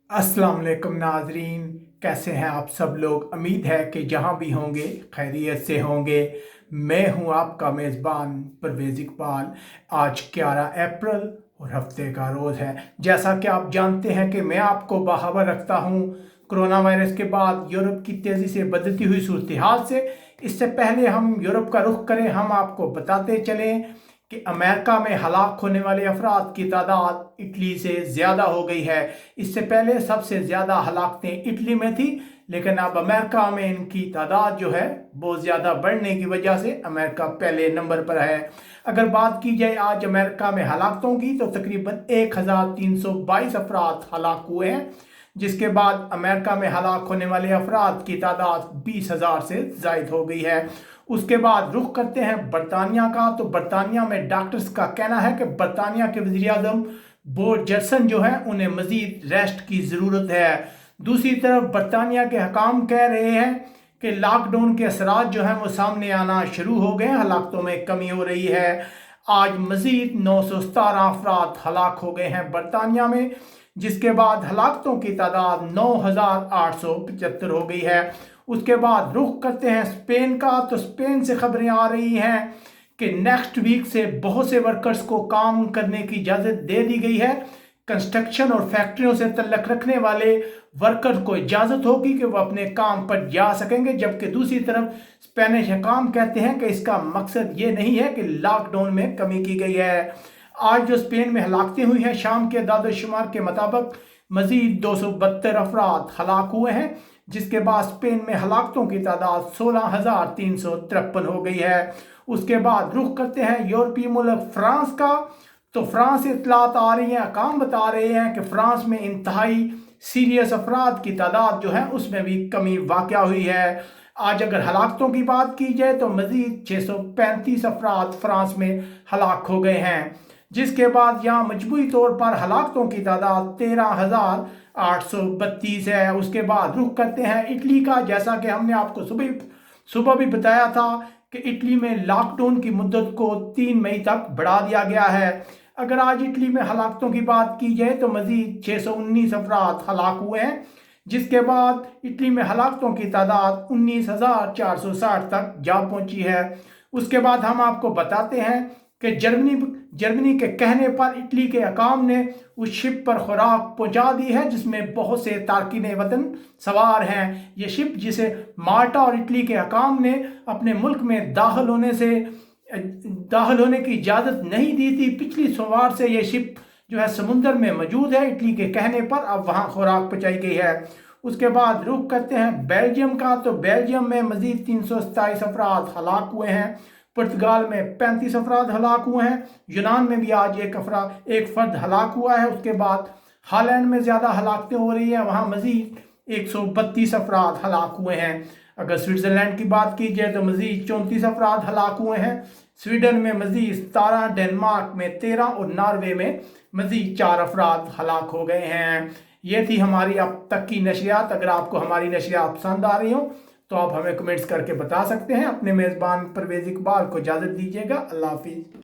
अस्सलाम वालेकुम नाजरीन, कैसे हैं आप सब लोग। उम्मीद है कि जहां भी होंगे खैरियत से होंगे। मैं हूं आपका मेज़बान परवेज़ इकबाल। आज 11 अप्रैल और हफ्ते का रोज़ है। जैसा कि आप जानते हैं कि मैं आपको बाखबर रखता हूं कोरोना वायरस के बाद यूरोप की तेज़ी से बदलती हुई सूरत हाल से। इससे पहले हम यूरोप का रुख करें, हम आपको बताते चलें कि अमेरिका में हलाक होने वाले अफराद की तादाद इटली से ज़्यादा हो गई है। इससे पहले सबसे ज़्यादा हलाकतें इटली में थी, लेकिन अब अमेरिका में इनकी तादाद जो है बहुत ज़्यादा बढ़ने की वजह से अमेरिका पहले नंबर पर है। अगर बात की जाए आज अमेरिका में हलाकतों की, तो तकरीबन 1322 अफराद हलाक हुए हैं, जिसके बाद अमेरिका में हलाक होने वाले अफराद की तादाद 20,000 से ज़ायद हो गई है। उसके बाद रुख करते हैं बरतानिया का। तो बरतानिया में डॉक्टर्स का कहना है कि बरतानिया के वज़ीर आज़म बोरिस जॉनसन जो है उन्हें मज़ीद रेस्ट की ज़रूरत है। दूसरी तरफ बरतानिया के हकाम कह रहे हैं कि लॉकडाउन के असरात जो हैं वो सामने आना शुरू हो गए हैं, हलाकतों में कमी हो रही है। आज मज़ीद 917 अफराद हलाक हो गए हैं बरतानिया में, जिसके बाद हलाकतों की तादाद 9,875 हो गई है। उसके बाद रुख करते हैं स्पेन का। तो स्पेन से खबरें आ रही हैं कि नेक्स्ट वीक से बहुत से वर्कर्स को काम करने की इजाज़त दे दी गई है। कंस्ट्रक्शन और फैक्ट्रियों से तल्लक रखने वाले वर्कर्स को इजाज़त होगी कि वो अपने काम पर जा सकेंगे, जबकि दूसरी तरफ स्पेनिश हुकाम कहते हैं कि इसका मकसद ये नहीं है कि लॉकडाउन में कमी की गई है। आज जो स्पेन में हलाकतें हुई हैं, शाम के दादोशुमार के मुताबिक मज़ीद 272 अफराद हलाक हुए हैं, जिसके बाद स्पेन में हलाकतों की तादाद 16,353 हो गई है। उसके बाद रुख करते हैं यूरोपीय मुल्क फ्रांस का। तो फ्रांस से इतलात आ रही हैं, काम बता रहे हैं कि फ्रांस में इंतहाई सीरियस अफराद की तादाद जो है उसमें भी कमी वाक़या हुई है। आज अगर हलाकतों की बात की जाए तो मज़ीद 635 अफराद फ्रांस में हलाक हो गए हैं, जिसके बाद यहाँ मजमूई तौर पर हलाकतों की तादाद 13,832 है। उसके बाद रुख करते हैं इटली का। जैसा कि हमने आपको सुबह भी बताया था कि इटली में लॉकडाउन की मुद्दत को 3 मई तक बढ़ा दिया गया है। अगर आज इटली में हलाकतों की बात की जाए तो मज़ीद 619 अफराद हलाक हुए हैं, जिसके बाद इटली में हलाकतों की तादाद 19,460 तक जा पहुंची है। उसके बाद हम आपको बताते हैं कि जर्मनी के कहने पर इटली के हकाम ने उस शिप पर खुराक पहुंचा दी है जिसमें बहुत से तारकीन वतन सवार हैं। ये शिप, जिसे माल्टा और इटली के हकाम ने अपने मुल्क में दाखिल होने की इजाज़त नहीं दी थी, पिछली सोमवार से ये शिप जो है समुद्र में मौजूद है। इटली के कहने पर अब वहाँ खुराक पहुँचाई गई है। उसके बाद रुख करते हैं बेल्जियम का। तो बेल्जियम में मज़ीद 327 अफराद हलाक हुए हैं। पुर्तगाल में 35 अफराद हलाक हुए हैं। यूनान में भी आज एक फ़र्द हलाक हुआ है। उसके बाद हॉलैंड में ज़्यादा हलाकतें हो रही हैं, वहाँ मज़ीद 132 अफराद हलाक हुए हैं। अगर स्विट्ज़रलैंड की बात की जाए तो मज़ीद 34 अफराद हलाक हुए हैं। स्वीडन में मज़ीद 17, डेनमार्क में 13 और नॉर्वे में मज़ीद 4 अफराद हलाक हो गए हैं। ये थी हमारी अब तक की नशरियात। अगर आपको हमारी नशरियात पसंद आ रही हो तो आप हमें कमेंट्स करके बता सकते हैं। अपने मेज़बान परवेज़ इकबाल को इजाज़त दीजिएगा। अल्लाह हाफिज़।